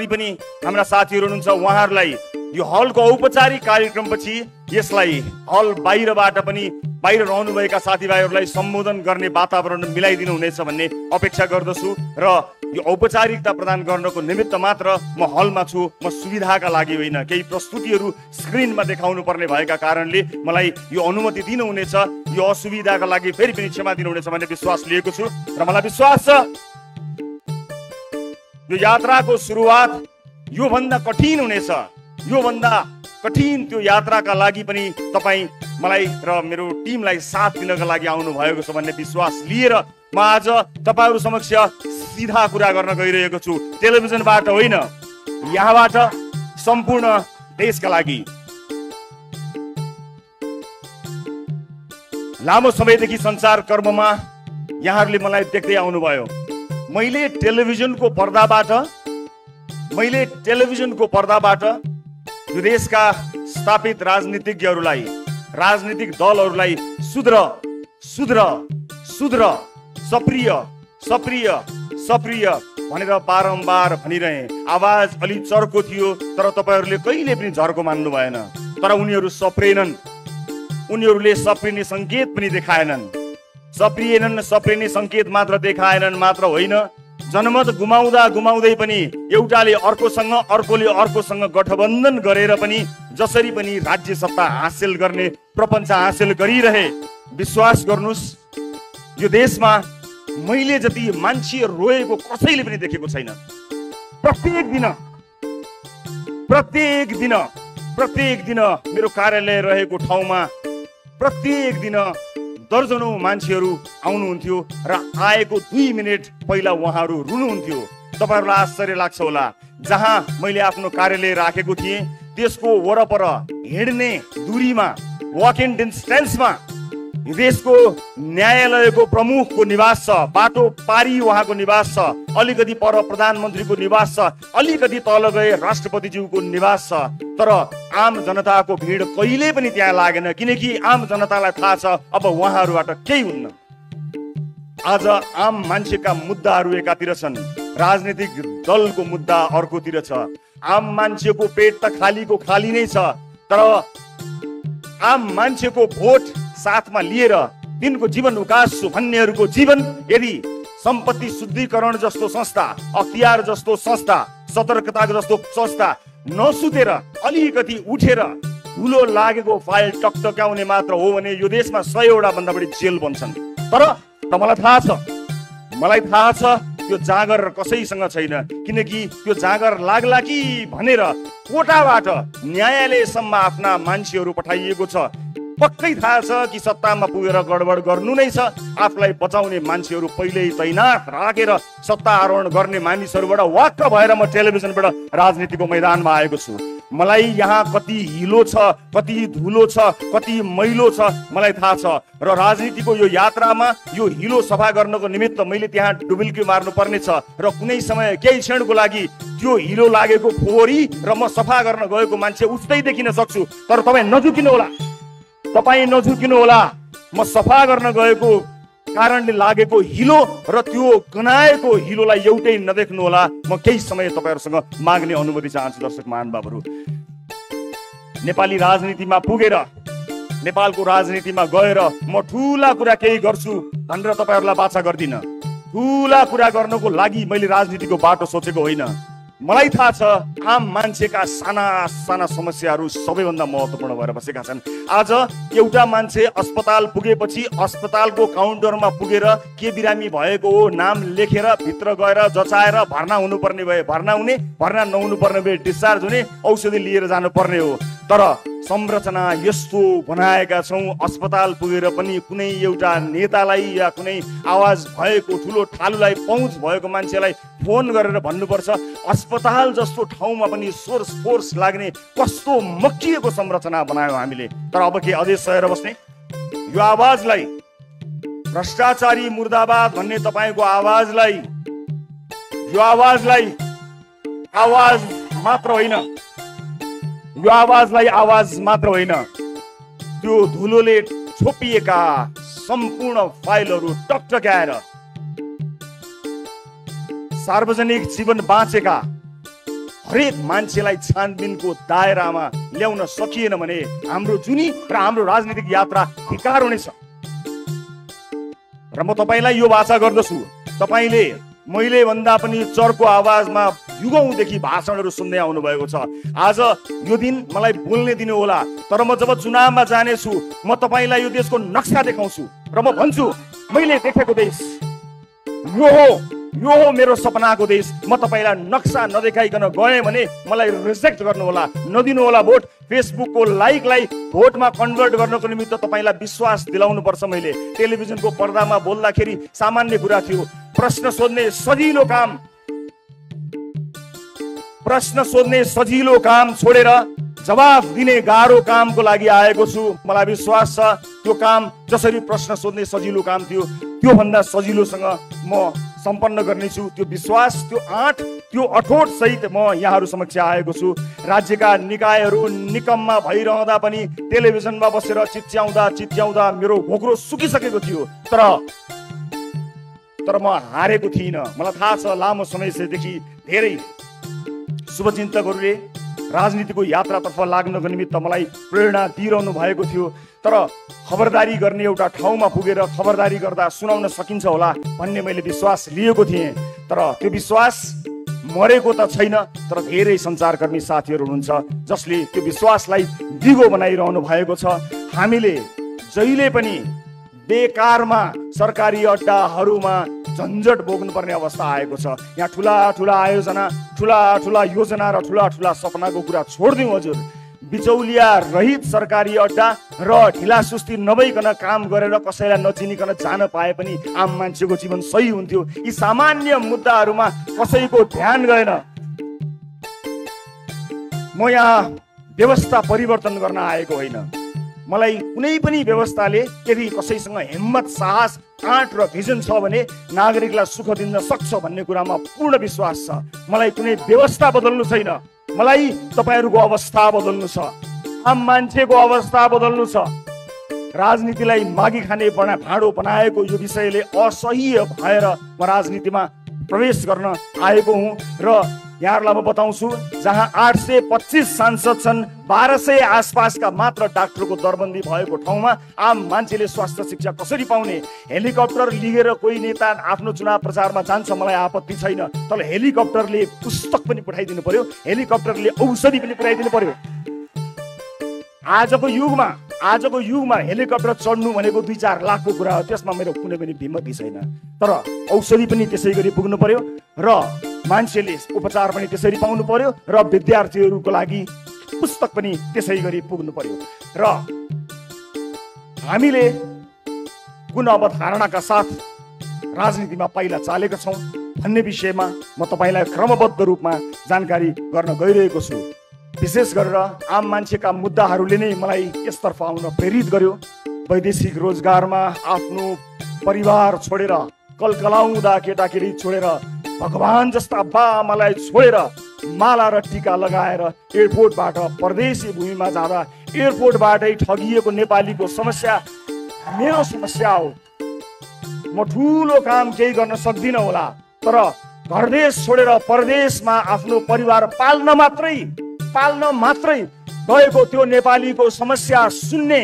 जति पनि हाम्रा साथीहरू हुनुहुन्छ उहाँहरूलाई यो हलको औपचारिक कार्यक्रमपछि यसलाई हल बाहिरबाट पनि बाहिर रहनुभएका साथीभाइहरूलाई सम्बोधन गर्ने वातावरण मिलाइदिनु हुनेछ भन्ने अपेक्षा गर्दछु र यो औपचारिकता प्रदान गर्नको निमित्त मात्र म हलमा छु। म सुविधाका लागि होइन, केही प्रस्तुतिहरू स्क्रिनमा देखाउनु पर्ने भएका कारणले मलाई यो अनुमति दिनुहुनेछ। यो असुविधाका लागि फेरि पनि क्षमा दिनुहुनेछ भन्ने विश्वास लिएको छु र मलाई विश्वास छ यो यात्राको सुरुवात योभन्दा कठिन हुनेछ। योभन्दा कठिन त्यो यात्राका लागि पनि तपाईँ मलाई र मेरो टिमलाई साथ दिनका लागि आउनु भएको छ भन्ने विश्वास लिएर म आज तपाईहरु समक्ष सीधा कुरा गर्न गइरहेको छु। टेलिभिजनबाट होइन, यहाँबाट सम्पूर्ण देशका लागि। लामो समयदेखि संचार कर्ममा यहाँहरूले मलाई देख्दै आउनुभयो। मैले टेलिभिजनको पर्दाबाट यो देशका स्थापित राजनीतिज्ञहरूलाई, राजनीतिक दलहरूलाई सुध्र सप्रिय भनेर बारम्बार भनिरहे। आवाज अलि चर्को थियो तर तपाईहरूले कहिले पनि झर्को मान्नु भएन। तर उनीहरू सप्रेनन्, उनीहरूले सप्रिने संकेत पनि देखाएनन्। सप्रिने संकेत मात्र देखाएनन् मात्र होइन, जनमत गुमाउँदै पनि एउटाले अर्कोसँग अर्कोले अर्कोसँग गठबन्धन गरेर पनि जसरी पनि राज्य सत्ता हासिल गर्ने प्रपञ्च हासिल गरिरहे। विश्वास गर्नुस्, यो देशमा मैले जति मान्छे रोएको कसैले पनि देखेको छैन। प्रत्येक दिन मेरो कार्यालय रहेको ठाउँमा प्रत्येक दिन दर्जनौं मान्छेहरू आउनुहुन्थ्यो र आएको 2 मिनेट पहिला उहाँहरू रुनुहुन्थ्यो। तपाईहरुलाई आश्चर्य लाग्छ होला, जहाँ मैले आफ्नो कार्यालय राखेको थिएँ त्यसको वरपर हिँड्ने दूरीमा, वक इन डिस्टेन्समा देशको न्यायालयको प्रमुखको निवास छ, बाटो पारी उहाँको निवास छ, अलिकति पर प्रधानमन्त्रीको निवास छ, अलिकति तल गए राष्ट्रपतिज्यूको निवास छ। तर आम जनताको भिड कहिले पनि त्यहाँ लागेन, किनकि आम जनतालाई थाहा छ अब उहाँहरूबाट केही हुन्न। आज आम मान्छेका मुद्दाहरू एकातिर छन्, राजनीतिक दलको मुद्दा अर्कोतिर छ। आम मान्छेको पेट त खालीको खाली नै छ, तर आम मान्छेको भोट साथमा लिएर तिनको जीवन उकास्छु भन्नेहरूको जीवन यदि सम्पत्ति शुद्धिकरण जस्तो संस्था, अख्तियार जस्तो संस्था, सतर्कता जस्तो संस्था नसुतेर अलिकति उठेर ठुलो लागेको फाइल टकटक्याउने मात्र हो भने यो देशमा 100 वटा भन्दा बढी जेल बन्छन्। तर मलाई थाहा छ त्यो जाँगर कसैसँग छैन, किनकि त्यो जाँगर लाग्ला कि भनेर कोटाबाट न्यायालयसम्म आफ्ना मान्छेहरू पठाइएको छ। पक्कै थाहा छ कि सत्तामा पुगेर गडबड गर्नु नै छ। आफूलाई बचाउने मान्छेहरू पहिल्यै तैनात राखेर सत्ता आरोहण गर्ने मानिसहरूबाट वाक्क भएर म टेलिभिजनबाट राजनीतिको मैदानमा आएको छु। मलाई यहाँ कति हिलो छ, कति धुलो छ, कति मैलो छ मलाई थाहा छ र राजनीतिको यो यात्रामा यो हिलो सफा गर्नको निमित्त मैले त्यहाँ डुबुल्की मार्नु पर्ने छ र कुनै समय केही क्षणको लागि त्यो हिलो लागेको फोहोरी र म सफा गर्न गएको मान्छे उस्तै देखिन सक्छु। तर तपाईँ नझुकिनु होला। म सफा गर्न गएको कारणले लागेको हिलो र त्यो गनाएको हिलोलाई एउटै नदेख्नु होला। म केही समय तपाईहरुसँग माग्ने अनुमति चाहन्छु। दर्शक महानुभावहरू, नेपाली राजनीतिमा पुगेर, नेपालको राजनीतिमा गएर म ठूला कुरा केही गर्छु भनेर तपाईहरुलाई बाचा गर्दिन। ठूला कुरा गर्नको लागि मैले राजनीतिको बाटो सोचेको होइन। मलाई थाहा छ आम मान्छेका साना साना समस्याहरू सबैभन्दा महत्त्वपूर्ण भएर बसेका छन्। आज एउटा मान्छे अस्पताल पुगेपछि अस्पतालको काउन्टरमा पुगेर के बिरामी भएको हो नाम लेखेर भित्र गएर जचाएर भर्ना हुनुपर्ने भए भर्ना हुने, भर्ना नहुनु पर्ने भए डिस्चार्ज हुने, औषधि लिएर जानुपर्ने हो। तर संरचना यस्तो बनाएका छौँ, अस्पताल पुगेर पनि कुनै एउटा नेतालाई या कुनै आवाज भएको ठुलो ठालुलाई, पहुँच भएको मान्छेलाई फोन गरेर भन्नुपर्छ। अस्पताल जस्तो ठाउँमा पनि सोर्स फोर्स लाग्ने कस्तो मक्किएको संरचना बनायौँ हामीले। तर अब के अझै सहेर बस्ने? यो आवाजलाई, भ्रष्टाचारी मुर्दाबाद भन्ने तपाईँको आवाजलाई, यो आवाजलाई आवाज मात्र होइन, यो आवाजलाई आवाज मात्र होइन, त्यो धुलोले छोपिएका सम्पूर्ण फाइलहरू टकटक्याएर सार्वजनिक जीवन बाँचेका हरेक मान्छेलाई छानबिनको दायरामा ल्याउन सकिएन भने हाम्रो जुनी र हाम्रो राजनीतिक यात्रा धिक्कार हुनेछ। र म तपाईलाई यो भाषा गर्दछु, तपाईले मैले भन्दा पनि चर्को आवाजमा युगौंदेखि भाषणहरू सुन्दै आउनु भएको छ। आज यो दिन मलाई बोल्ने दिनु होला, तर म जब चुनावमा जानेछु म तपाईलाई यो देशको नक्सा देखाउँछु र म भन्छु मैले देखेको देश यो हो मेरो सपनाको देश। म तपाईलाई नक्सा नदेखाइकन गएँ भने मलाई रिजेक्ट गर्नु होला, नदिनु होला भोट। फेसबुकको लाइकलाई भोटमा कन्भर्ट गर्नको निमित्त तपाईलाई विश्वास दिलाउनु पर्छ। मैले टेलिभिजनको पर्दामा बोल्दाखेरि सामान्य कुरा थियो, प्रश्न सोध्ने सजिलो काम छोडेर जवाफ दिने गाह्रो कामको लागि आएको छु। मलाई विश्वास छ त्यो काम जसरी प्रश्न सोध्ने सजिलो काम थियो त्यो भन्दा सजिलोसँग म सम्पन्न गर्नेछु। त्यो विश्वास, त्यो आँट, त्यो अठोट सहित म यहाँहरू समक्ष आएको छु। राज्यका निकायहरू निकममा भइरहँदा पनि टेलिभिजनमा बसेर चिच्याउँदा मेरो घोक्रो सुकिसकेको थियो, तर म हारेको थिइनँ। मलाई थाहा छ लामो समयदेखि धेरै शुभचिन्तकहरूले राजनीतिको यात्रातर्फ लाग्नको निमित्त मलाई प्रेरणा दिइरहनु भएको थियो, तर खबरदारी गर्ने एउटा ठाउँमा पुगेर खबरदारी गर्दा सुनाउन सकिन्छ होला भन्ने मैले विश्वास लिएको थिएँ। तर त्यो विश्वास मरेको त छैन, तर धेरै सञ्चारकर्मी साथीहरू हुनुहुन्छ जसले त्यो विश्वासलाई दिगो बनाइरहनु भएको छ। हामीले जहिले पनि बेकारमा सरकारी अड्डाहरूमा झन्झट भोग्नुपर्ने अवस्था आएको छ। यहाँ ठुला आयोजना, ठुला योजना र ठुला सपनाको कुरा छोडिदिउँ हजुर। बिचौलिया रहित सरकारी अड्डा र ढिलासुस्ती नभइकन काम गरेर कसैलाई नचिनिकन जान पाए पनि आम मान्छेको जीवन सही हुन्थ्यो। यी सामान्य मुद्दाहरूमा कसैको ध्यान गएन। म यहाँ व्यवस्था परिवर्तन गर्न आएको होइन। मलाई कुनै पनि व्यवस्थाले यदि कसैसँग हिम्मत, साहस, आँट र भिजन छ भने नागरिकलाई सुख दिन सक्छ भन्ने कुरामा पूर्ण विश्वास छ। मलाई कुनै व्यवस्था बदल्नु छैन, मलाई तपाईहरुको अवस्था बदल्नु छ, आम मान्छेको अवस्था बदल्नु छ। राजनीतिलाई मागी खाने भाँडो बनाएको यो विषयले असह्य भएर म राजनीतिमा प्रवेश गर्न आएको हुँ र यहाँहरूलाई म बताउँछु, जहाँ 825 सांसद छन्, 1200 आसपासका मात्र डाक्टरको दरबन्दी भएको ठाउँमा आम मान्छेले स्वास्थ्य शिक्षा कसरी पाउने? हेलिकप्टर लिएर कोही नेता आफ्नो चुनाव प्रचारमा जान्छ, मलाई आपत्ति छैन, तर हेलिकप्टरले पुस्तक पनि पठाइदिनु पर्यो, हेलिकप्टरले औषधि पनि पठाइदिनु पर्यो। आजको युगमा हेलिकप्टर चढ्नु भनेको 2-4 लाखको कुरा हो, त्यसमा मेरो कुनै पनि भिमती छैन। तर औषधि पनि त्यसै गरी पुग्नु पर्यो र मान्छेले उपचार पनि त्यसरी पाउनु पर्यो र विद्यार्थीहरूको लागि पुस्तक पनि त्यसै गरी पुग्नु पर्यो। र हामीले कुन अवधारणाका साथ राजनीतिमा पाइला चालेका छौँ भन्ने विषयमा म तपाईलाई क्रमबद्ध रूपमा जानकारी गर्न गइरहेको छु। विशेष गरेर आम मान्छेका मुद्दाहरूले नै मलाई यसतर्फ आउन प्रेरित गर्यो। वैदेशिक रोजगारमा आफ्नो परिवार छोडेर, कलकलाउँदा केटाकेटी छोडेर, भगवान जस्ता बाबाआमालाई छोडेर माला र टीका लगाएर एयरपोर्टबाट परदेशी भूमिमा जाँदा एयरपोर्टबाटै ठगिएको नेपालीको समस्या मेरो समस्या हो। म ठुलो काम केही गर्न सक्दिनँ होला, तर घरदेश छोडेर परदेशमा आफ्नो परिवार पाल्न मात्रै गएको त्यो नेपालीको समस्या सुन्ने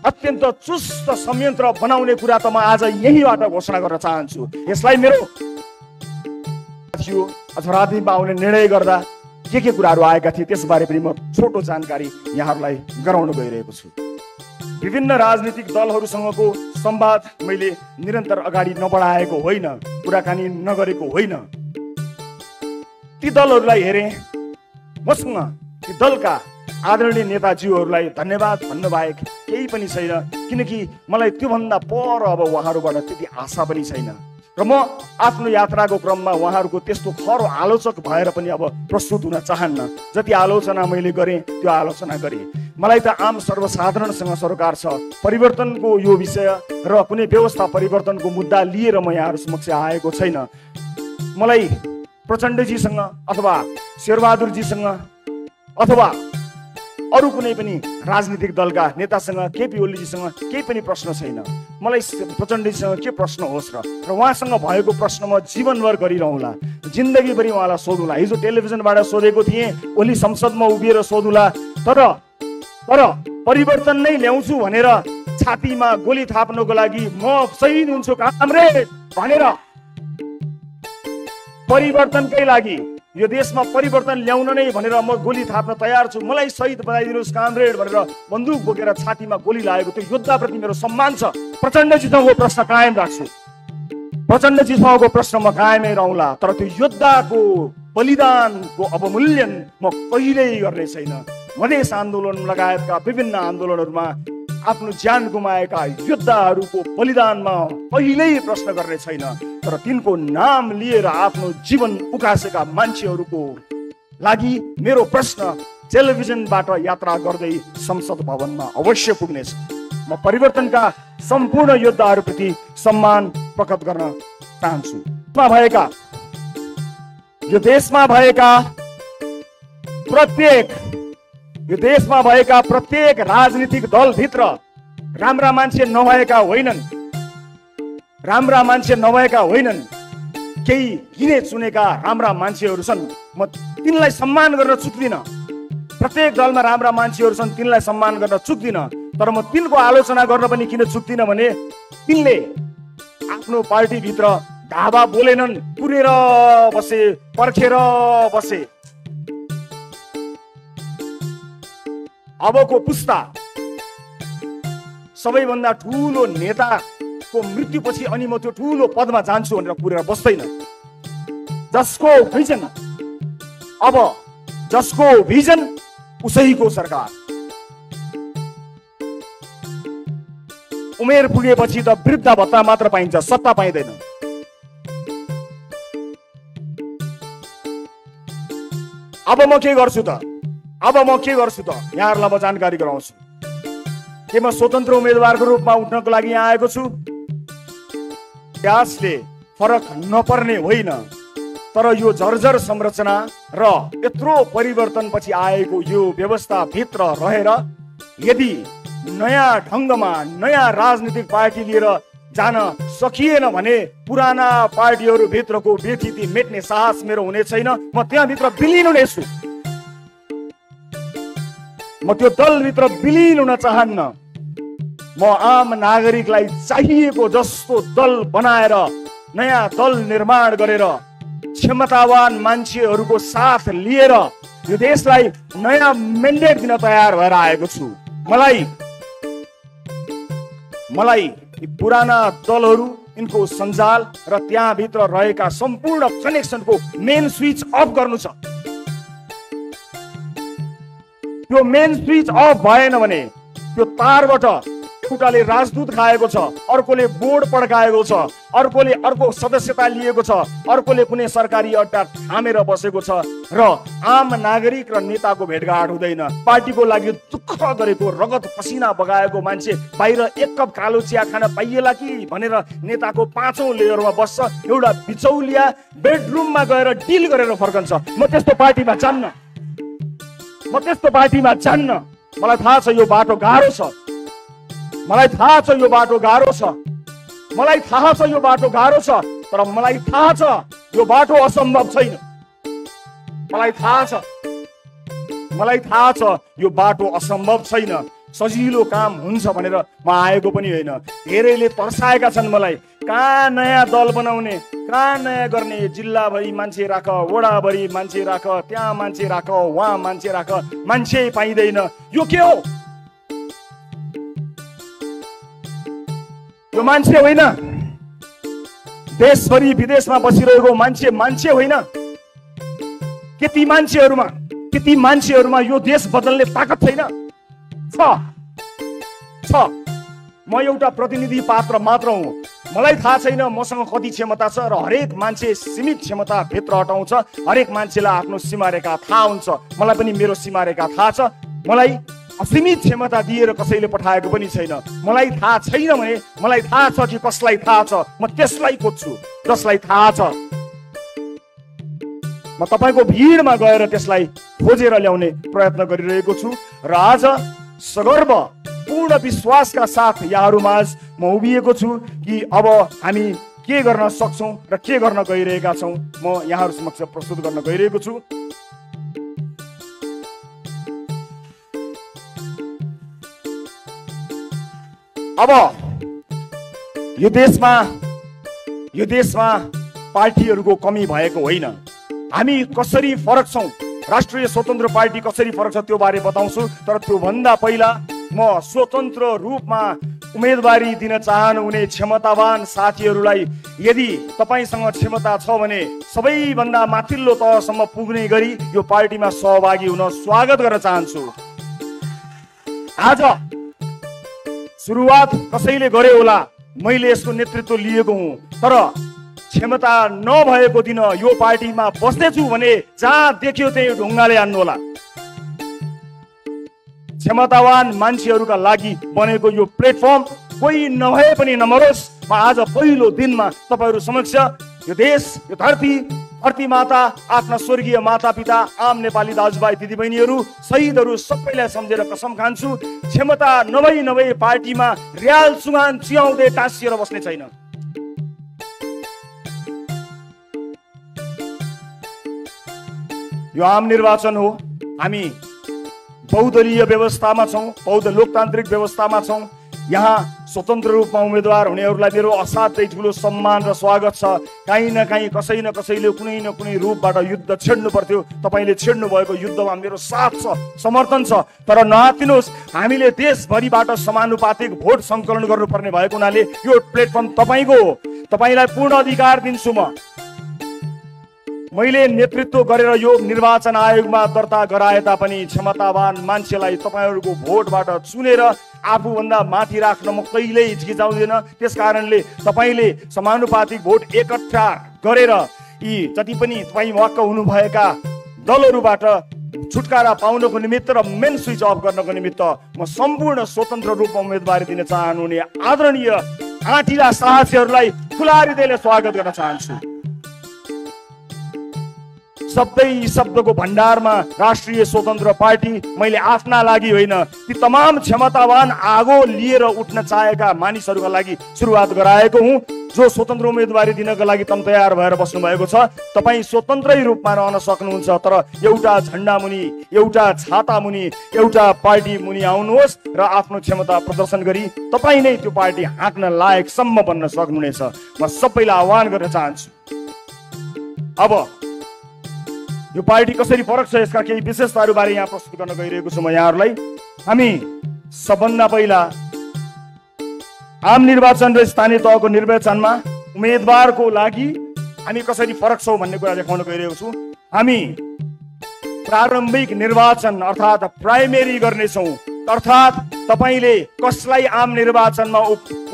अत्यन्त चुस्त संयन्त्र बनाउने कुरा त म आज यहीँबाट घोषणा गर्न चाहन्छु। यसलाई मेरो थियो अथवा राजनीतिमा आउने निर्णय गर्दा के कुराहरू आएका थिए त्यसबारे पनि म छोटो जानकारी यहाँहरूलाई गराउन गइरहेको छु। विभिन्न राजनीतिक दलहरूसँगको संवाद मैले निरन्तर अगाडि नबढाएको होइन, कुराकानी नगरेको होइन। ती दलहरूलाई हेरेँ, मसँग ती दलका आदरणीय नेताजीहरूलाई धन्यवाद भन्नु बाहेक केही पनि छैन, किनकि मलाई त्योभन्दा पर अब उहाँहरूबाट त्यति आशा पनि छैन र म आफ्नो यात्राको क्रममा उहाँहरूको त्यस्तो खरो आलोचक भएर पनि अब प्रस्तुत हुन चाहन्न। जति आलोचना मैले गरेँ त्यो आलोचना गरेँ। मलाई त आम सर्वसाधारणसँग सरोकार छ। परिवर्तनको यो विषय र कुनै व्यवस्था परिवर्तनको मुद्दा लिएर म यहाँहरू समक्ष आएको छैन। मलाई प्रचण्डजीसँग अथवा शेरबहादुरजीसँग अथवा अरू कुनै पनि राजनीतिक दलका नेतासँग केपी ओलीजीसँग केही पनि प्रश्न छैन। मलाई प्रचण्डजीसँग के प्रश्न होस् र उहाँसँग भएको प्रश्न म जीवनभर गरिरहँला, जिन्दगीभरि उहाँलाई सोधुला। हिजो टेलिभिजनबाट सोधेको थिएँ, ओली संसदमा उभिएर सोधुला, तर परिवर्तन नै ल्याउँछु भनेर छातीमा गोली थाप्नको लागि म शहीद हुन्छु कामरेड भनेर, परिवर्तनकै लागि यो देशमा परिवर्तन ल्याउन नै भनेर म गोली थाप्न तयार छु, मलाई शहीद बनाइदिनुहोस् कामरेड भनेर बन्दुक बोकेर छातीमा गोली लागेको त्यो योद्धाप्रति मेरो सम्मान छ। प्रचण्डजीसँगको प्रश्न कायम राख्छु, प्रचण्डजीसँगको प्रश्न म कायमै रहला, तर त्यो योद्धाको बलिदानको अवमूल्यन म कहिल्यै गर्ने छैन। मधेस आन्दोलन लगायतका विभिन्न आन्दोलनहरूमा आफ्नो ज्यान गुमाएका योद्धाहरूको बलिदानमा कहिल्यै प्रश्न गर्ने छैन, तर तिनको नाम लिएर आफ्नो जीवन उकासेका मान्छेहरूको लागि मेरो प्रश्न टेलिभिजनबाट यात्रा गर्दै संसद भवनमा अवश्य पुग्नेछ। म परिवर्तनका सम्पूर्ण योद्धाहरूप्रति सम्मान प्रकट गर्न चाहन्छु। यो देशमा भएका प्रत्येक राजनीतिक दलभित्र राम्रा मान्छे नभएका होइनन्, केही गिने चुनेका राम्रा मान्छेहरू छन्। म तिनलाई सम्मान गर्न चुक्दिन। प्रत्येक दलमा राम्रा मान्छेहरू छन्, तिनलाई सम्मान गर्न चुक्दिन, तर म तिनको आलोचना गर्न पनि किन चुक्दिन भने तिनले आफ्नो पार्टीभित्र ढाबा बोलेनन्, कुरेर बसे, पर्खेर बसे। अबको पुस्ता सबैभन्दा ठुलो नेताको मृत्युपछि अनि म त्यो ठुलो पदमा जान्छु भनेर कुरेर बस्दैन। जसको भिजन उसैको सरकार। उमेर पुगेपछि त वृद्ध भत्ता मात्र पाइन्छ, सत्ता पाइँदैन। अब म के गर्छु त यहाँहरूलाई म जानकारी गराउँछु। के म स्वतन्त्र उम्मेदवारको रूपमा उठ्नको लागि यहाँ आएको छु? त्यसले फरक नपर्ने होइन, तर यो जर्जर संरचना र यत्रो परिवर्तनपछि आएको यो व्यवस्थाभित्र रहेर यदि नयाँ ढङ्गमा नयाँ राजनीतिक पार्टी लिएर जान सकिएन भने पुराना पार्टीहरू भित्रको व्यथिति मेट्ने साहस मेरो हुने छैन। म त्यहाँभित्र विलिन हुनेछु, म त्यो दलभित्र विलिन हुन चाहन्न। म आम नागरिकलाई चाहिएको जस्तो दल बनाएर नयाँ दल निर्माण गरेर क्षमतावान मान्छेहरूको साथ लिएर यो देशलाई नयाँ मेन्डेट दिन तयार भएर आएको छु। मलाई यी पुराना दलहरू, यिनको सञ्जाल र त्यहाँभित्र रहेका सम्पूर्ण कनेक्सनको मेन स्विच अफ गर्नु छ। त्यो मेन स्विच अफ भएन भने त्यो तारबाट एउटाले राजदूत खाएको छ, अर्कोले बोर्ड पड्काएको छ, अर्कोले अर्को सदस्यता लिएको छ, अर्कोले कुनै सरकारी अड्डा थामेर बसेको छ र आम नागरिक र नेताको भेटघाट हुँदैन। पार्टीको लागि दुःख गरेको, रगत पसिना बगाएको मान्छे बाहिर एक कप कालो चिया खान पाइएला कि भनेर नेताको 5औं लेयरमा बस्छ, एउटा बिचौलिया बेडरुममा गएर डिल गरेर फर्कन्छ। म त्यस्तो पार्टीमा जान्न। मलाई थाहा छ यो बाटो गाह्रो छ, मलाई थाहा छ यो बाटो गाह्रो छ, तर मलाई थाहा छ यो बाटो असम्भव छैन। मलाई थाहा छ यो बाटो असम्भव छैन, सजिलो काम हुन्छ भनेर म आएको पनि होइन। धेरैले तर्साएका छन् मलाई, कहाँ नयाँ दल बनाउने, कहाँ नयाँ गर्ने, जिल्लाभरि मान्छे राख, वडाभरि मान्छे राख, त्यहाँ मान्छे राख, वहाँ मान्छे राख, मान्छे पाइँदैन। यो के हो? यो मान्छे होइन। देशभरि विदेशमा बसिरहेको मान्छे होइन। केती मान्छेहरूमा यो देश बदल्ने ताकत छैन? छ। म एउटा प्रतिनिधि पात्र मात्र हुँ। मलाई थाहा छैन मसँग कति क्षमता छ र हरेक मान्छे सीमित क्षमता भित्र हटाउँछ। हरेक मान्छेलाई आफ्नो सीमारेखा थाहा हुन्छ। मलाई पनि मेरो सीमारेखा थाहा छ। मलाई असीमित क्षमता दिएर कसैले पठाएको पनि छैन। मलाई थाहा छैन भने मलाई थाहा छ कि कसलाई थाहा छ, म त्यसलाई खोज्छु जसलाई थाहा छ। म तपाईँको भिडमा गएर त्यसलाई खोजेर ल्याउने प्रयत्न गरिरहेको छु र आज सगर्व पूर्ण विश्वासका साथ यहाँहरूमाझ म उभिएको छु कि अब हामी के गर्न सक्छौँ र के गर्न गइरहेका छौँ म यहाँहरू समक्ष प्रस्तुत गर्न गइरहेको छु। अब यो देशमा पार्टीहरूको कमी भएको होइन। हामी कसरी फरक छौँ, राष्ट्रिय स्वतन्त्र पार्टी कसरी फरक छ त्यो बारे बताउँछु। तर त्यो भन्दा पहिला म स्वतन्त्र रूपमा उम्मेदवारी दिन चाहनुहुने क्षमतावान साथीहरूलाई यदि तपाईसँग क्षमता छ भने सबैभन्दा माथिल्लो तहसम्म पुग्ने गरी यो पार्टीमा सहभागी हुन स्वागत गर्न चाहन्छु। आज सुरुवात कसैले गरे होला, मैले यसको नेतृत्व लिएको हुँ, तर क्षमता नभएको दिन यो पार्टीमा बस्नेछु भने जहाँ देख्यो त्यही ढुङ्गाले हान्नु होला। क्षमतावान मान्छेहरूका लागि बनेको यो प्लेटफर्म कोही नभए पनि नमरोस्। म आज पहिलो दिनमा तपाईँहरू समक्ष यो देश, यो धरती माता, आफ्ना स्वर्गीय माता पिता, आम नेपाली दाजुभाइ दिदीबहिनीहरू, शहीदहरू सबैलाई सम्झेर कसम खान्छु, क्षमता नभई पार्टीमा र्याल सुगान चियाउँदै टाँसिएर बस्ने छैन। यो आम निर्वाचन हो। हामी बहुदलीय व्यवस्थामा छौँ, बहु लोकतान्त्रिक व्यवस्थामा छौँ। यहाँ स्वतन्त्र रूपमा उम्मेदवार हुनेहरूलाई मेरो असाध्यै ठुलो सम्मान र स्वागत छ। काहीँ न काहीँ कसै न कसैले कुनै न कुनै रूपबाट युद्ध छेड्नु पर्थ्यो। तपाईँले छेड्नु भएको युद्धमा मेरो साथ छ, समर्थन छ। तर नआत्तिनुहोस्, हामीले देशभरिबाट समानुपातिक भोट सङ्कलन गर्नुपर्ने भएको हुनाले यो प्लेटफर्म तपाईँको हो। तपाईँलाई पूर्ण अधिकार दिन्छु। मैले नेतृत्व गरेर यो निर्वाचन आयोगमा दर्ता गराए तापनि क्षमतावान मान्छेलाई तपाईँहरूको भोटबाट चुनेर आफूभन्दा माथि राख्न म कहिल्यै हिचकिचाउँदैन। त्यस कारणले तपाईँले समानुपातिक भोट एकट्ठा गरेर यी जति पनि तपाईँ वाक्क हुनुभएका दलहरूबाट छुटकारा पाउनको निमित्त र मेन स्विच अफ गर्नको निमित्त म सम्पूर्ण स्वतन्त्र रूपमा उम्मेदवारी दिन चाहनुहुने आदरणीय आँटिला साहसीहरूलाई खुला हृदयले स्वागत गर्न चाहन्छु। शब्दको भण्डारमा राष्ट्रिय स्वतन्त्र पार्टी मैले आफ्ना लागि होइन, ती तमाम क्षमतावान आगो लिएर उठ्न चाहेका मानिसहरूका लागि सुरुवात गराएको हुँ, जो स्वतन्त्र उम्मेदवारी दिनका लागि तम तयार भएर बस्नु भएको छ। तपाईँ स्वतन्त्रै रूपमा रहन सक्नुहुन्छ, तर एउटा झन्डा मुनि, एउटा छाता मुनि, एउटा पार्टी मुनि आउनुहोस् र आफ्नो क्षमता प्रदर्शन गरी तपाईँ नै त्यो पार्टी हाँक्न लायकसम्म बन्न सक्नुहुनेछ। म सबैलाई आह्वान गर्न चाहन्छु। अब यो पार्टी कसरी फरक छ यसका केही विशेषताहरू बारे यहाँ प्रस्तुत गर्न गइरहेको छु म यहाँहरूलाई। हामी सबभन्दा पहिला आम निर्वाचन र स्थानीय तहको निर्वाचनमा उम्मेदवारको लागि हामी कसरी फरक छौँ भन्ने कुरा देखाउन गइरहेको छु। हामी प्रारम्भिक निर्वाचन अर्थात् प्राइमेरी गर्नेछौँ, अर्थात् तपाईँले कसलाई आम निर्वाचनमा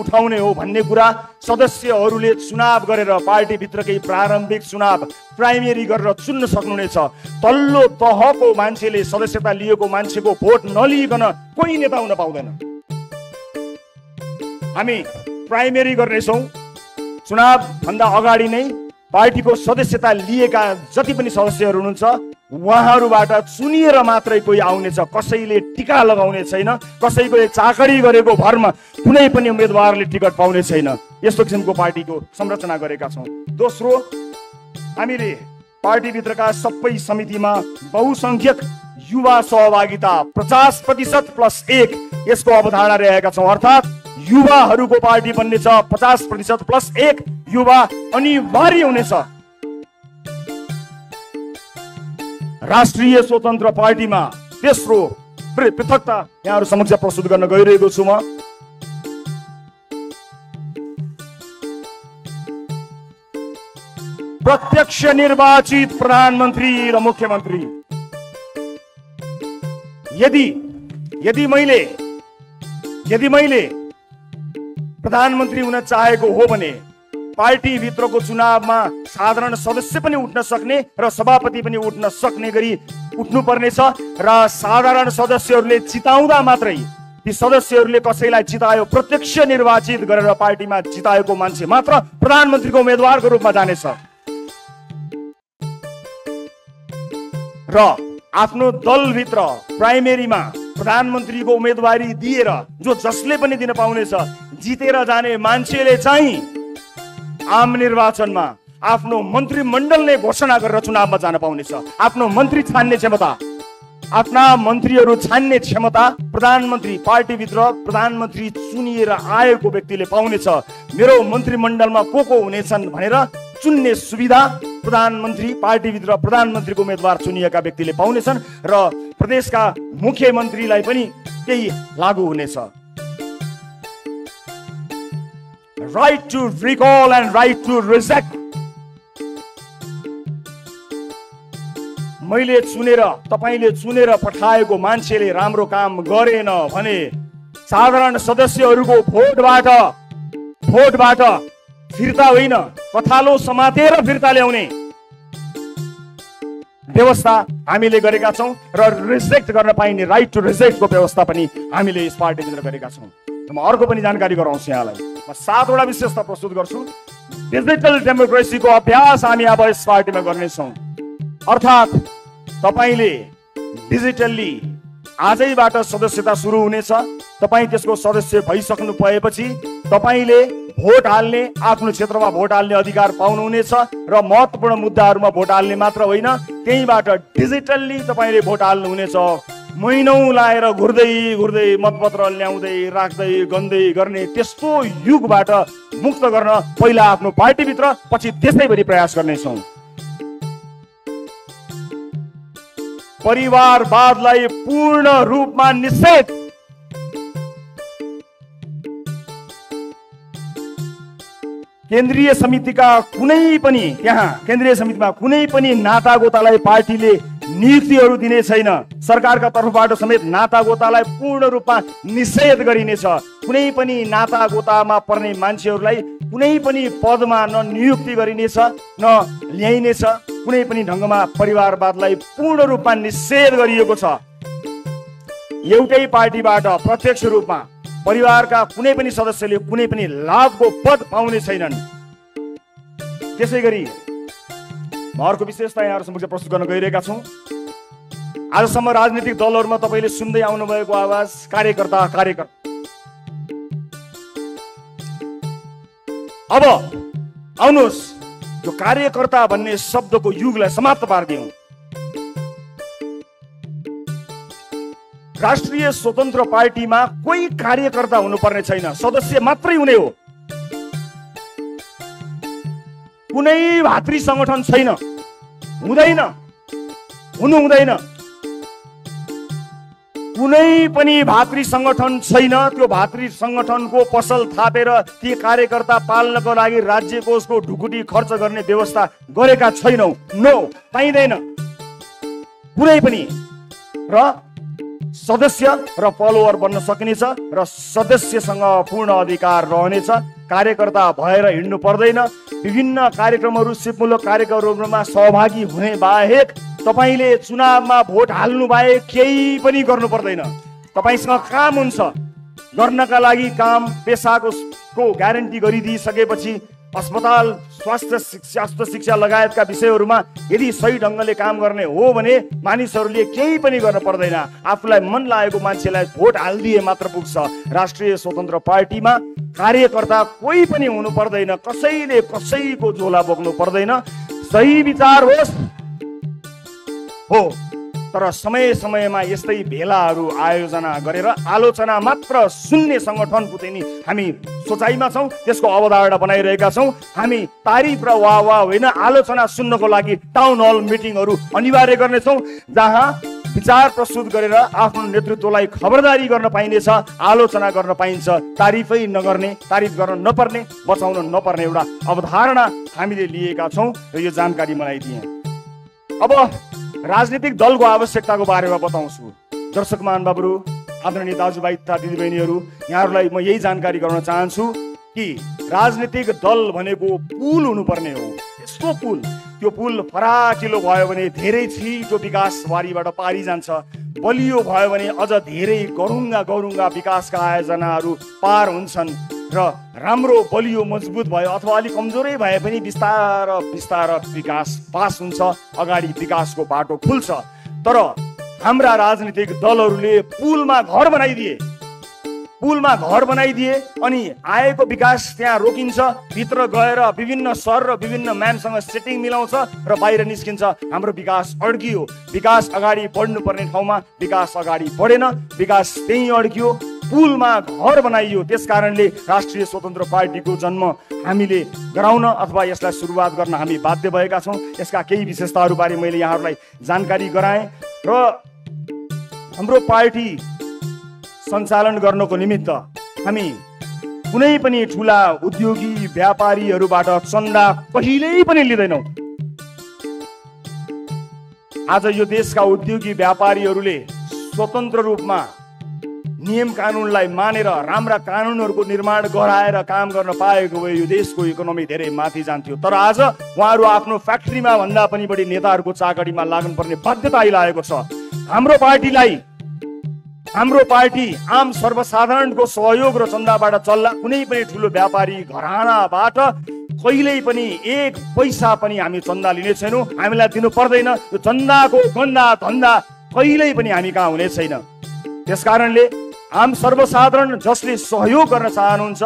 उठाउने हो भन्ने कुरा सदस्यहरूले चुनाव गरेर पार्टीभित्रकै प्रारम्भिक चुनाव प्राइमेरी गरेर चुन्न सक्नुहुनेछ। तल्लो तहको मान्छेले सदस्यता लिएको मान्छेको भोट नलिइकन कोही नेता हुन पाउँदैन। हामी प्राइमेरी गर्नेछौँ। चुनाव भन्दा अगाडि नै पार्टीको सदस्यता लिएका जति पनि सदस्यहरू हुनुहुन्छ उहाँहरूबाट चुनिएर मात्रै कोही आउनेछ। कसैले टिका लगाउने छैन, कसैको चाकरी गरेको भरमा कुनै पनि उम्मेदवारले टिकट पाउने छैन। यस्तो किसिमको पार्टीको संरचना गरेका छौँ। दोस्रो, हामीले पार्टीभित्रका सबै समितिमा बहुसंख्यक युवा सहभागिता 50% + 1 यसको अवधारणा रहेका छौँ। अर्थात् युवाहरूको पार्टी बन्ने छ। 50% + 1 युवा अनिवार्य हुनेछ। राष्ट्रिय स्वतन्त्र पार्टीमा तेस्रो पृथकता यहाँहरू समक्ष प्रस्तुत गर्न गइरहेको छु म। प्रत्यक्ष निर्वाचित प्रधानमन्त्री र मुख्यमन्त्री। यदि मैले प्रधानमन्त्री हुन चाहेको हो भने पार्टी भित्रको चुनावमा साधारण सदस्य पनि उठ्न सक्ने र सभापति पनि उठ्न सक्ने गरी उठ्नुपर्नेछ र साधारण सदस्यहरूले जिताउँदा मात्रै ती सदस्यहरूले कसैलाई जितायो, प्रत्यक्ष निर्वाचित गरेर पार्टीमा जिताएको मान्छे मात्र प्रधानमन्त्रीको उम्मेदवारको रूपमा जानेछ। र आफ्नो दलभित्र प्राइमेरीमा प्रधानमन्त्रीको उम्मेदवारी दिएर जो जसले पनि दिन पाउनेछ, जितेर जाने मान्छेले चाहिँ आम निर्वाचनमा आफ्नो मन्त्रीमण्डलले घोषणा गरेर चुनावमा जान पाउनेछ। आफ्नो मन्त्री छान्ने क्षमता, आफ्ना मन्त्रीहरू छान्ने क्षमता प्रधानमन्त्री, पार्टीभित्र प्रधानमन्त्री चुनिएर आएको व्यक्तिले पाउनेछ। मेरो मन्त्रीमण्डलमा को हुनेछन् भनेर चुन्ने सुविधा प्रधानमन्त्री, पार्टीभित्र प्रधानमन्त्रीको उम्मेदवार चुनिएका व्यक्तिले पाउनेछन् र प्रदेशका मुख्यमन्त्रीलाई पनि त्यही लागू हुनेछ। Right to recall and right to reject. मैले चुनेर, तपाईले चुनेर पठाएको मान्छेले राम्रो काम गरेन भने साधारण सदस्यहरूको भोटबाट फिर्ता होइन, कथालो समातेर फिर्ता ल्याउने व्यवस्था हामीले गरेका छौं र रिजेक्ट गर्न पाइने राइट टु रिजेक्टको व्यवस्था पनि हामीले यस पार्टीभित्र गरेका छौं। म अर्को पनि जानकारी गराउँछु यहाँलाई। म 7 वटा विशेषता प्रस्तुत गर्छु। डिजिटल डेमोक्रेसीको अभ्यास हामी अब यस पार्टीमा गर्नेछौँ। अर्थात् तपाईले डिजिटल्ली आजैबाट सदस्यता सुरु हुनेछ। तपाईँ त्यसको सदस्य भइसक्नु भएपछि तपाईले भोट हाल्ने, आफ्नो क्षेत्रमा भोट हाल्ने अधिकार पाउनुहुनेछ र महत्त्वपूर्ण मुद्दाहरूमा भोट हाल्ने मात्र होइन, त्यहीबाट डिजिटल्ली तपाईले भोट हाल्नुहुनेछ। महिनौं लाएर घुर्दै मतपत्र ल्याउँदै राख्दै गन्दै गर्ने त्यस्तो युगबाट मुक्त गर्न पहिला आफ्नो पार्टीभित्र, पछि देशैभरि प्रयास गर्नेछौँ। परिवारवादलाई पूर्ण रूपमा निषेध। केन्द्रीय समितिमा कुनै पनि नातागोतालाई पार्टीले नियुक्तिहरू दिने छैन। सरकारका तर्फबाट समेत नातागोतालाई पूर्ण रूपमा निषेध गरिनेछ। कुनै पनि नातागोतामा पर्ने मान्छेहरूलाई कुनै पनि पदमा न नियुक्ति गरिनेछ न ल्याइनेछ। कुनै पनि ढङ्गमा परिवारवादलाई पूर्ण रूपमा निषेध गरिएको छ। एउटै पार्टीबाट प्रत्यक्ष रूपमा परिवारका कुनै पनि सदस्यले कुनै पनि लाभको पद पाउने छैनन्। त्यसैगरी अर्को विशेषता यहाँहरू समक्ष प्रस्तुत गर्न गइरहेका छौँ। आजसम्म राजनीतिक दलहरूमा तपाईँले सुन्दै आउनुभएको आवाज कार्यकर्ता। अब आउनुहोस् यो कार्यकर्ता भन्ने शब्दको युगलाई समाप्त पार्दियौं। राष्ट्रिय स्वतन्त्र पार्टीमा कोही कार्यकर्ता हुनुपर्ने छैन, सदस्य मात्रै हुने हो। कुनै भातृ संगठन छैन, हुँदैन, हुनु हुँदैन। कुनै पनि भातृ संगठन छैन। त्यो भातृ संगठनको पसल थापेर ती कार्यकर्ता पाल्नको लागि राज्य कोषको ढुकुटी खर्च गर्ने व्यवस्था गरेका छैनौं। नो, पाइँदैन कुनै पनि। र सदस्य र फलोवर बन्न सकिनेछ र सदस्यसँग पूर्ण अधिकार रहनेछ। कार्यकर्ता भएर हिँड्नु पर्दैन। विभिन्न कार्यक्रमहरू, सिपमूलक कार्यक्रमहरूमा सहभागी हुने बाहेक तपाईले चुनावमा भोट हाल्नु बाहेक केही पनि गर्नु पर्दैन। तपाईसँग काम हुन्छ, गर्नका लागि काम, पेसाको ग्यारेन्टी गरिदिइसकेपछि अस्पताल, स्वास्थ्य शिक्षा लगायतका विषयहरूमा यदि सही ढङ्गले काम गर्ने हो भने मानिसहरूले केही पनि गर्न पर्दैन। आफूलाई मन लागेको मान्छेलाई भोट हालिदिए मात्र पुग्छ। राष्ट्रिय स्वतन्त्र पार्टीमा कार्यकर्ता कोही पनि हुनु पर्दैन। कसैले कसैको झोला बोक्नु पर्दैन। सही विचार होस् हो, तर समय समयमा यस्तै भेलाहरू आयोजना गरेर आलोचना मात्र सुन्ने संगठनको चाहिँ हामी सोचाइमा छौँ, त्यसको अवधारणा बनाइरहेका छौँ। हामी तारिफ र वाह होइन, आलोचना सुन्नको लागि टाउन हल मिटिङहरू अनिवार्य गर्नेछौँ, जहाँ विचार प्रस्तुत गरेर आफ्नो नेतृत्वलाई खबरदारी गर्न पाइनेछ, आलोचना गर्न पाइन्छ। तारिफै नगर्ने, तारिफ गर्न नपर्ने, बचाउन नपर्ने एउटा अवधारणा हामीले लिएका छौँ र यो जानकारी मलाई दिए। अब राजनीतिक दलको आवश्यकताको बारेमा बताउँछु। दर्शक महानुभावहरू, आदरणीय दाजुभाइ तथा दिदीबहिनीहरू, यहाँहरूलाई म यही जानकारी गराउन चाहन्छु कि राजनीतिक दल भनेको पुल हुनुपर्ने हो। यस्तो पुल, त्यो पुल फराकिलो भयो भने धेरै छिटो विकासवारीबाट पारी जान्छ। बलियो भयो भने अझ धेरै गरुङ्गा विकासका आयोजनाहरू पार हुन्छन् र राम्रो बलियो मजबुत भयो अथवा अलिक कमजोरै भए पनि बिस्तार विकास पास हुन्छ, अगाडि विकासको बाटो खुल्छ। तर हाम्रा राजनीतिक दलहरूले पुलमा घर बनाइदिए अनि आएको विकास त्यहाँ रोकिन्छ, भित्र गएर विभिन्न सर र विभिन्न म्यानसँग सेटिङ मिलाउँछ र बाहिर निस्किन्छ। हाम्रो विकास अड्कियो। विकास अगाडि बढ्नुपर्ने ठाउँमा विकास अगाडि बढेन, विकास त्यहीँ अड्कियो, पुलमा घर बनाइयो। त्यसकारणले राष्ट्रिय स्वतन्त्र पार्टीको जन्म हामीले गराउन अथवा यसलाई सुरुवात गर्न हामी बाध्य भएका छौँ। यसका केही विशेषताहरूबारे मैले यहाँहरूलाई जानकारी गराएँ र हाम्रो पार्टी सञ्चालन गर्नको निमित्त हामी कुनै पनि ठुला उद्योगी व्यापारीहरूबाट चन्दा कहिल्यै पनि लिँदैनौँ। आज यो देशका उद्योगी व्यापारीहरूले स्वतन्त्र रूपमा नियम कानुनलाई मानेर राम्रा कानुनहरूको निर्माण गराएर काम गर्न पाएको भए यो देशको इकोनोमी धेरै माथि जान्थ्यो। तर आज उहाँहरू आफ्नो फ्याक्ट्रीमा भन्दा पनि बढी नेताहरूको चाकरीमा लाग्नुपर्ने बाध्यता आइरहेको छ। हाम्रो पार्टी आम सर्वसाधारणको सहयोग र चन्दाबाट चल्ला। कुनै पनि ठुलो व्यापारी घरानाबाट कहिल्यै पनि एक पैसा पनि हामी चन्दा लिने छैनौँ। हामीलाई दिनु पर्दैन। यो चन्दाको गन्दा धन्दा कहिल्यै पनि हामी कहाँ हुने छैन। त्यसकारणले आम सर्वसाधारण जसले सहयोग गर्न चाहनुहुन्छ,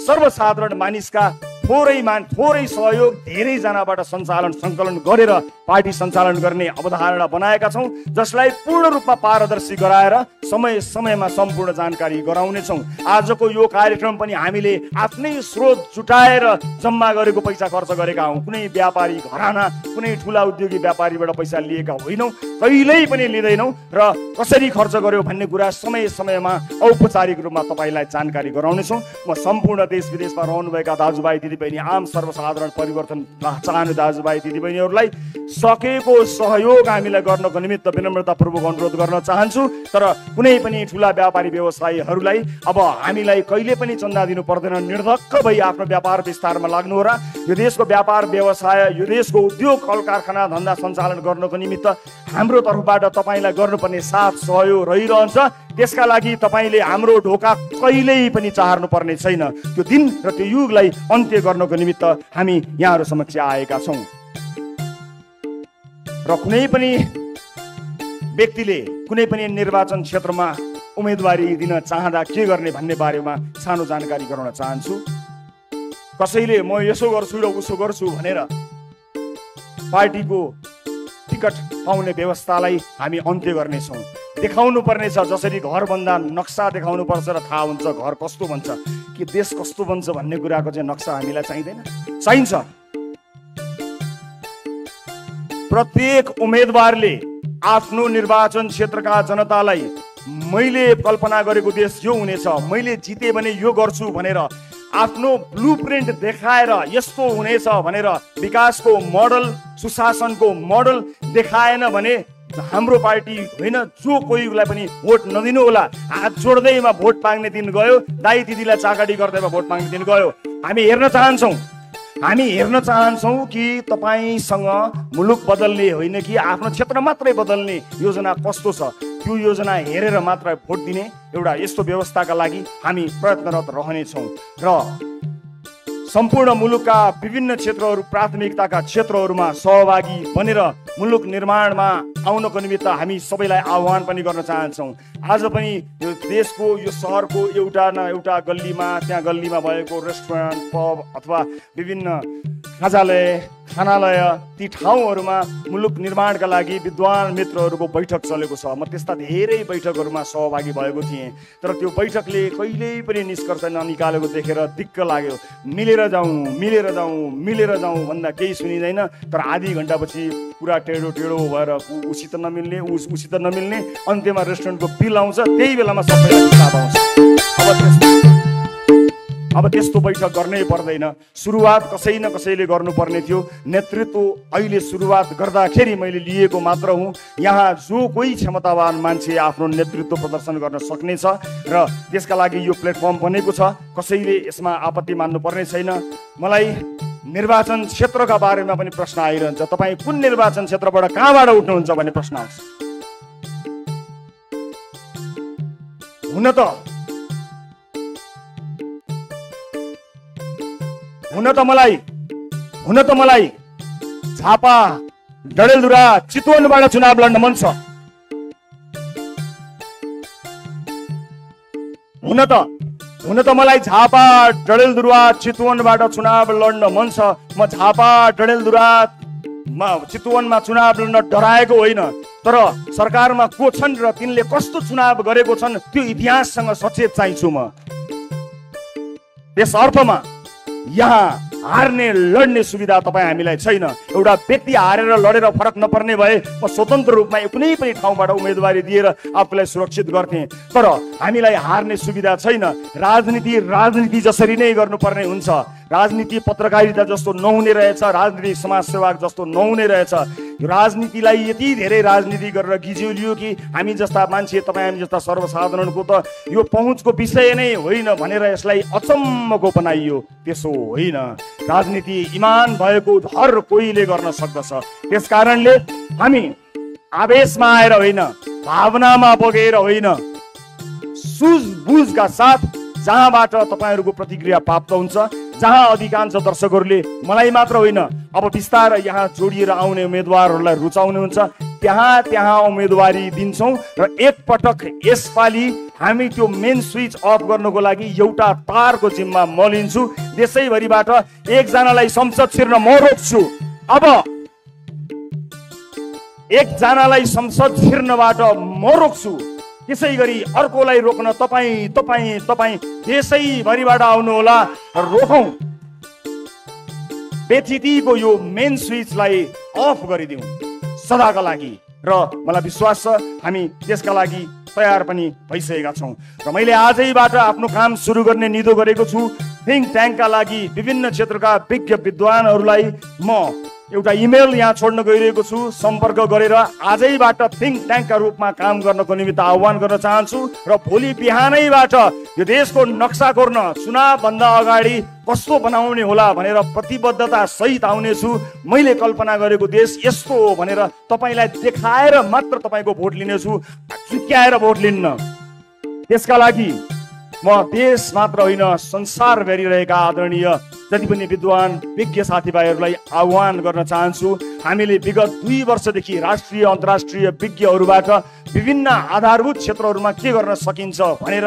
सर्वसाधारण मानिसका थोरै सहयोग धेरैजनाबाट सङ्कलन गरेर पार्टी सञ्चालन गर्ने अवधारणा बनाएका छौँ, जसलाई पूर्ण रूपमा पारदर्शी गराएर समय समयमा सम्पूर्ण जानकारी गराउनेछौँ। आजको यो कार्यक्रम पनि हामीले आफ्नै स्रोत जुटाएर जम्मा गरेको पैसा खर्च गरेका हौँ। कुनै व्यापारी घराना, कुनै ठुला उद्योगी व्यापारीबाट पैसा लिएका होइनौँ, कहिल्यै पनि लिँदैनौँ र कसरी खर्च गर्यो भन्ने कुरा समय समयमा औपचारिक रूपमा तपाईँलाई जानकारी गराउनेछौँ। म सम्पूर्ण देश विदेशमा रहनुभएका दाजुभाइ दिदीबहिनी, आम सर्वसाधारण परिवर्तन चाहने दाजुभाइ दिदीबहिनीहरूलाई सकेको सहयोग हामीलाई गर्नको निमित्त विनम्रतापूर्वक अनुरोध गर्न चाहन्छु। तर कुनै पनि ठुला व्यापारी व्यवसायीहरूलाई अब हामीलाई कहिले पनि चन्दा दिनु पर्दैन। निर्धक्क भई आफ्नो व्यापार विस्तारमा लाग्नु हो र यो देशको व्यापार व्यवसाय, यो देशको उद्योग कल कारखाना धन्दा सञ्चालन गर्नको निमित्त हाम्रो तर्फबाट तपाईँलाई गर्नुपर्ने साथ सहयोग रहिरहन्छ। त्यसका लागि तपाईँले हाम्रो ढोका कहिल्यै पनि चाहर्नु पर्ने छैन। त्यो दिन र त्यो युगलाई अन्त्य गर्नको निमित्त हामी यहाँहरू समक्ष आएका छौँ। र कुनै पनि व्यक्तिले कुनै पनि निर्वाचन क्षेत्रमा उम्मेदवारी दिन चाहँदा के गर्ने भन्ने बारेमा सानो जानकारी गराउन चाहन्छु। कसैले म यसो गर्छु र उसो गर्छु भनेर पार्टीको टिकट पाउने व्यवस्थालाई हामी अन्त्य गर्नेछौँ। देखाउनु पर्नेछ, जसरी घर भन्दा नक्सा देखाउनु पर्छ र थाहा हुन्छ घर कस्तो बन्छ, कि देश कस्तो बन्छ भन्ने कुराको चाहिँ नक्सा हामीलाई चाहिँदैन, चाहिन्छ। प्रत्येक उम्मेदवारले आफ्नो निर्वाचन क्षेत्रका जनतालाई मैले कल्पना गरेको देश यो हुनेछ, मैले जिते भने यो गर्छु भनेर आफ्नो ब्लुप्रिन्ट देखाएर यस्तो हुनेछ भनेर विकासको मोडल, सुशासनको मोडल देखाएन भने हाम्रो पार्टी होइन, जो कोहीलाई पनि भोट नदिनु होला। हात जोड्दैमा भोट माग्ने दिन गयो, दाइ दिदीलाई चाकडी गर्दैमा भोट माग्ने दिन गयो। हामी हेर्न चाहन्छौँ कि तपाईँसँग मुलुक बदल्ने होइन कि आफ्नो क्षेत्र मात्रै बदल्ने योजना कस्तो छ, त्यो योजना हेरेर मात्र भोट दिने एउटा यस्तो व्यवस्थाका लागि हामी प्रयत्नरत रहनेछौँ। र सम्पूर्ण मुलुकका विभिन्न क्षेत्रहरू, प्राथमिकताका क्षेत्रहरूमा सहभागी बनेर मुलुक निर्माणमा आउनको निमित्त हामी सबैलाई आह्वान पनि गर्न चाहन्छौँ। आज पनि यो देशको, यो सहरको एउटा न एउटा गल्लीमा, त्यहाँ गल्लीमा भएको रेस्टुरेन्ट, पब अथवा विभिन्न खानालय, ती ठाउँहरूमा मुलुक निर्माणका लागि विद्वान मित्रहरूको बैठक चलेको छ। म त्यस्ता धेरै बैठकहरूमा सहभागी भएको थिएँ, तर त्यो बैठकले कहिल्यै पनि निष्कर्ष ननिकालेको देखेर दिक्क लाग्यो। मिलेर जाउँ भन्दा केही सुनिँदैन, तर आधी घन्टापछि पुरा टेढो भएर उसित नमिल्ने अन्त्यमा रेस्टुरेन्टको बिल आउँछ, त्यही बेलामा सबैलाई हिसाब आउँछ। अब त्यस्तो बैठक गर्नै पर्दैन। सुरुवात कसै न कसैले गर्नुपर्ने थियो। नेतृत्व अहिले सुरुवात गर्दाखेरि मैले लिएको मात्र हुँ। यहाँ जो कोही क्षमतावान मान्छे आफ्नो नेतृत्व प्रदर्शन गर्न सक्नेछ र त्यसका लागि यो प्लेटफर्म बनेको छ। कसैले यसमा आपत्ति मान्नु पर्ने छैन। मलाई निर्वाचन क्षेत्रका बारेमा पनि प्रश्न आइरहन्छ, तपाईँ कुन निर्वाचन क्षेत्रबाट कहाँबाट उठ्नुहुन्छ भन्ने प्रश्न आउँछ। हुन त मलाई झापा, डडेलधुरा, चितवनबाट चुनाव लड्न मन छ। हुन त मलाई झापा डडेलधुरा चितवनबाट चुनाव लड्न मन छ। म झापा डडेलधुरा चितवनमा चुनाव लड्न डराएको होइन, तर सरकारमा को छन् र तिनले कस्तो चुनाव गरेको छन् त्यो इतिहाससँग सचेत चाहिन्छु म। त्यस अर्थमा यहाँ हार्ने लड्ने सुविधा तपाईँ हामीलाई छैन। एउटा व्यक्ति हारेर लडेर फरक नपर्ने भए म स्वतन्त्र रूपमा कुनै पनि ठाउँबाट उम्मेदवारी दिएर आफूलाई सुरक्षित गर्थेँ, तर हामीलाई हार्ने सुविधा छैन। राजनीति जसरी नै गर्नुपर्ने हुन्छ। राजनीति पत्रकारिता जस्तो नहुने रहेछ, राजनीति समाजसेवा जस्तो नहुने रहेछ। यो राजनीतिलाई यति धेरै राजनीति गरेर गिज्यौलियो कि हामी जस्ता मान्छे, तपाईँ हामी जस्ता सर्वसाधारणको त यो पहुँचको विषय नै होइन भनेर यसलाई अचम्मको बनाइयो। त्यसो होइन, राजनीति इमान भएको हर कोहीले गर्न सक्दछ। त्यस कारणले हामी आवेशमा आएर होइन, भावनामा बगेर होइन, सुझबुझका साथ जहाँबाट तपाईँहरूको प्रतिक्रिया प्राप्त हुन्छ, जहाँ अधिकांश दर्शकहरूले मलाई मात्र होइन अब बिस्तारै यहाँ जोडिएर आउने उम्मेदवारहरूलाई रुचाउनुहुन्छ, त्यहाँ उम्मेदवारी दिन्छौँ। र एकपटक यसपालि हामी त्यो मेन स्विच अफ गर्नको लागि एउटा तारको जिम्मा म लिन्छु। देशैभरिबाट एकजनालाई संसद छिर्न म रोक्छु। अब एकजनालाई संसद छिर्नबाट म रोक्छु, त्यसै गरी अर्कोलाई रोक्न तपाईँ देशैभरिबाट आउनुहोला, रोकौँ। बेथितिको यो मेन स्विचलाई अफ गरिदिउँ सदाका लागि। र मलाई विश्वास छ हामी त्यसका लागि तयार पनि भइसकेका छौँ। र मैले आजैबाट आफ्नो काम सुरु गर्ने निधो गरेको छु। थिङ्क ट्याङ्कका लागि विभिन्न क्षेत्रका विज्ञ विद्वानहरूलाई म एउटा इमेल यहाँ छोड्न गइरहेको छु। सम्पर्क गरेर आजैबाट थिङ्क ट्याङ्कका रूपमा काम गर्नको निमित्त आह्वान गर्न चाहन्छु। र भोलि बिहानैबाट यो देशको नक्सा कोर्न चुनावभन्दा अगाडि कस्तो बनाउने होला भनेर प्रतिबद्धता सहित आउनेछु। मैले कल्पना गरेको देश यस्तो हो भनेर तपाईँलाई देखाएर मात्र तपाईँको भोट लिनेछु, चुक्याएर भोट लिन्न। त्यसका लागि म देश मात्र होइन संसार भेरिरहेका आदरणीय जति पनि विद्वान विज्ञ साथीभाइहरूलाई आह्वान गर्न चाहन्छु। हामीले विगत 2 वर्षदेखि राष्ट्रिय अन्तर्राष्ट्रिय विज्ञहरूबाट विभिन्न आधारभूत क्षेत्रहरूमा के गर्न सकिन्छ भनेर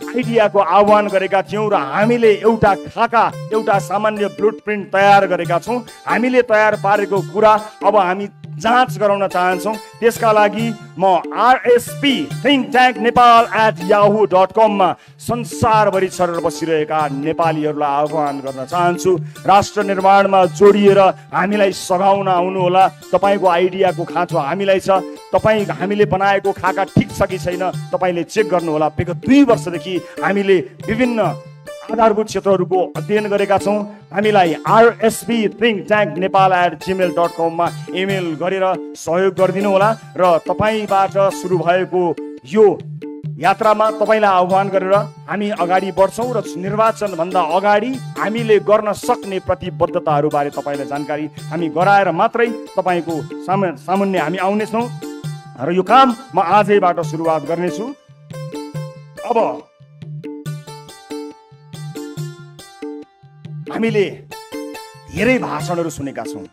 आइडियाको आह्वान गरेका थियौँ र हामीले एउटा खाका, एउटा सामान्य ब्लुप्रिन्ट तयार गरेका छौँ। हामीले तयार पारेको कुरा अब हामी जाँच गराउन चाहन्छौँ। त्यसका लागि म rspthinktanknepal@yahoo.com मा संसारभरि छरेर बसिरहेका नेपालीहरूलाई आह्वान गर्न चाहन्छु। राष्ट्र निर्माणमा जोडिएर हामीलाई सघाउन आउनुहोला। तपाईँको आइडियाको खाँचो हामीलाई छ। हामीले बनाएको खाका ठिक छ कि छैन तपाईँले चेक गर्नुहोला। विगत 2 वर्षदेखि हामीले विभिन्न आधारभूत क्षेत्रहरूको अध्ययन गरेका छौँ। हामीलाई rspthinktanknepal@gmail.com मा इमेल गरेर सहयोग गरिदिनु होला। र तपाईँबाट सुरु भएको यो यात्रामा तपाईँलाई आह्वान गरेर हामी अगाडि बढ्छौँ र निर्वाचनभन्दा अगाडि हामीले गर्न सक्ने प्रतिबद्धताहरूबारे तपाईँलाई जानकारी हामी गराएर मात्रै तपाईँको सामुन्ने हामी आउनेछौँ। र यो काम म आजैबाट सुरुवात गर्नेछु। अब हामीले धेरै भाषणहरू सुनेका छौँ।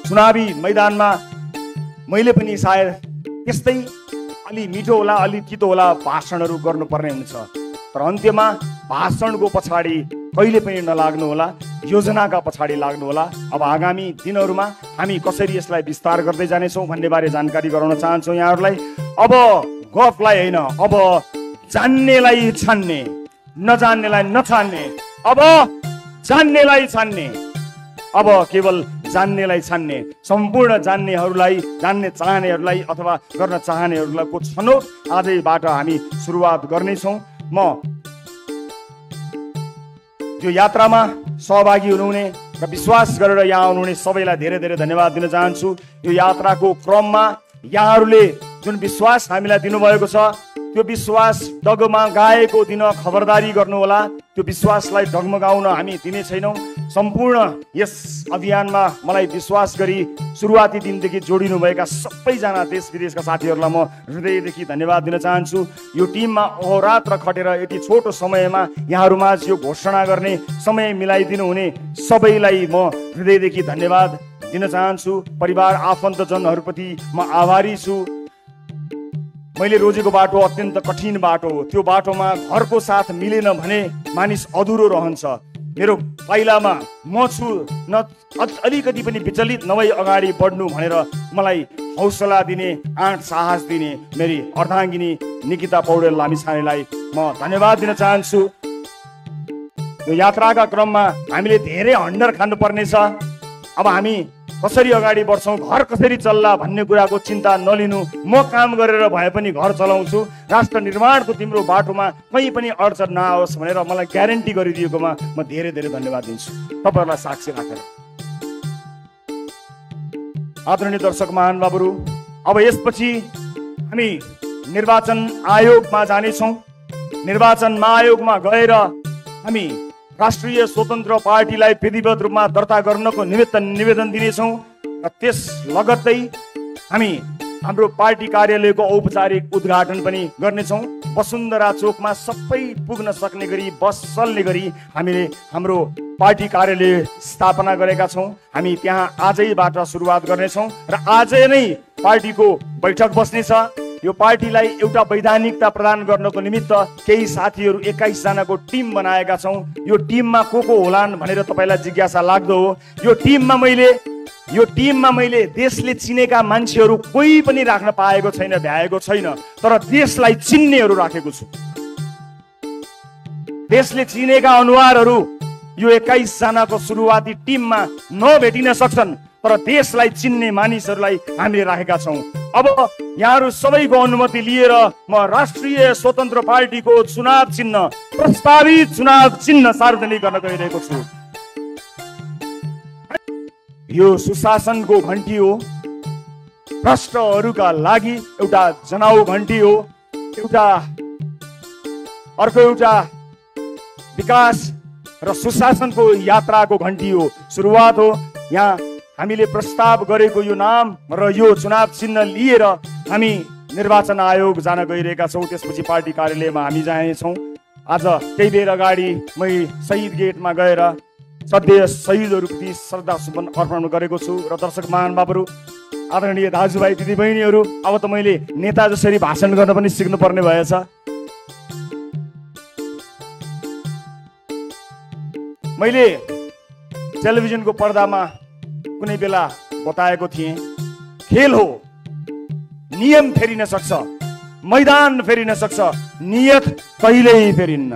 चुनावी मैदानमा मैले पनि सायद त्यस्तै अलि मिठो होला अलि तितो होला भाषणहरू गर्नुपर्ने हुन्छ, तर अन्त्यमा भाषणको पछाडि कहिले पनि नलाग्नु होला, योजनाका पछाडि लाग्नु होला। अब आगामी दिनहरूमा हामी कसरी यसलाई विस्तार गर्दै जानेछौँ भन्ने बारे जानकारी गराउन चाहन्छौँ यहाँहरूलाई। अब गफलाई होइन, अब जान्नेलाई छान्ने, नजान्नेलाई नछान्ने, अब जान्नेलाई छान्ने, अब केवल जान्नेलाई छान्ने। सम्पूर्ण जान्नेहरूलाई, जान्ने चाहनेहरूलाई अथवा गर्न चाहनेहरूलाई को छनौट आजैबाट हामी सुरुवात गर्नेछौँ। म यो यात्रामा सहभागी हुनुहुने र विश्वास गरेर यहाँ आउनुहुने सबैलाई धेरै धेरै धन्यवाद दिन चाहन्छु। यो यात्राको क्रममा यहाँहरूले जुन विश्वास हामीलाई दिनुभएको छ त्यो विश्वास डगमगाएको दिन खबरदारी गर्नुहोला। त्यो विश्वासलाई डगमगाउन हामी दिने छैनौँ। सम्पूर्ण यस अभियानमा मलाई विश्वास गरी सुरुवाती दिनदेखि जोडिनुभएका सबैजना देश विदेशका साथीहरूलाई म हृदयदेखि धन्यवाद दिन चाहन्छु। यो टिममा अहोरात्र खटेर यति छोटो समयमा यहाँहरूमाझ यो घोषणा गर्ने समय मिलाइदिनु हुने सबैलाई म हृदयदेखि धन्यवाद दिन चाहन्छु। परिवार आफन्तजनहरूप्रति म आभारी छु। म मैले रोजेको बाटो अत्यन्त कठिन बाटो हो। त्यो बाटोमा घरको साथ मिलेन भने मानिस अधुरो रहन्छ। मेरो पाइलामा म छु, न अलिकति पनि विचलित नभई अगाडि बढ्नु भनेर मलाई हौसला दिने, आँट साहस दिने मेरी अर्धाङ्गिनी निकिता पौडेल लामिछानेलाई म धन्यवाद दिन चाहन्छु। यो यात्राका क्रममा हामीले धेरै हन्डर खानुपर्नेछ। अब हामी कसरी अगाडि बढ्छौँ, घर कसरी चल्ला भन्ने कुराको चिन्ता नलिनु। म काम गरेर भए पनि घर चलाउँछु। राष्ट्र निर्माणको तिम्रो बाटोमा कहीँ पनि अडचन नआओस् भनेर मलाई ग्यारेन्टी गरिदिएकोमा म धेरै धेरै धन्यवाद दिन्छु, तपाईँहरूलाई साक्षी राखेर। आदरणीय दर्शक महानुभावहरू, अब यसपछि हामी निर्वाचन आयोगमा जानेछौँ। निर्वाचन आयोगमा गएर हामी राष्ट्रिय स्वतन्त्र पार्टीलाई विधिवत रूपमा दर्ता गर्नको निमित्त निवेदन दिनेछौँ र त्यस लगत्तै हामी हाम्रो पार्टी कार्यालयको औपचारिक उद्घाटन पनि गर्नेछौँ। वसुन्धरा चोकमा सबै पुग्न सक्ने गरी, बस चल्ने गरी हामीले हाम्रो पार्टी कार्यालय स्थापना गरेका छौँ। हामी त्यहाँ आजैबाट सुरुवात गर्नेछौँ र आजै नै पार्टीको बैठक बस्नेछ। यो पार्टीलाई एउटा वैधानिकता प्रदान गर्नको निमित्त केही साथीहरू 21 जनाको टिम बनाएका छौँ। यो टिममा को होलान् भनेर तपाईँलाई जिज्ञासा लाग्दो हो। यो टिममा मैले देशले चिनेका मान्छेहरू कोही पनि राख्न पाएको छैन, भ्याएको छैन, तर देशलाई चिन्नेहरू राखेको छु। देशले चिनेका अनुहारहरू यो 21 जनाको सुरुवाती टिममा नभेटिन सक्छन्, तर देशलाई चिन्ने मानिसहरूलाई हामीले राखेका छौँ। अब यहाँहरू सबैको अनुमति लिएर म राष्ट्रिय स्वतन्त्र पार्टीको चुनाव चिन्ह, प्रस्तावित चुनाव चिन्ह सार्वजनिक गर्न गइरहेको छु। यो सुशासनको घण्टी हो, भ्रष्टहरूका लागि एउटा जनाउ घण्टी हो, अर्को एउटा विकास र सुशासनको यात्राको घण्टी हो, सुरुवात हो। यहाँ हामीले प्रस्ताव गरेको यो नाम र यो चुनाव चिन्ह लिएर हामी निर्वाचन आयोग जान गइरहेका छौँ। त्यसपछि पार्टी कार्यालयमा हामी जानेछौँ। आज केही बेर अगाडि मै शहीद गेटमा गएर सधैँ शहीदहरूप्रति श्रद्धा सुमन अर्पण गरेको छु। र दर्शक महानुभावहरू, आदरणीय दाजुभाइ दिदीबहिनीहरू, अब त मैले नेता जसरी भाषण गर्न पनि सिक्नुपर्ने भएछ। मैले टेलिभिजनको पर्दामा कुनै बेला बताएको थिएँ, खेल हो, नियम फेरिन सक्छ, मैदान फेरिन सक्छ, नियत कहिल्यै फेरिन्न।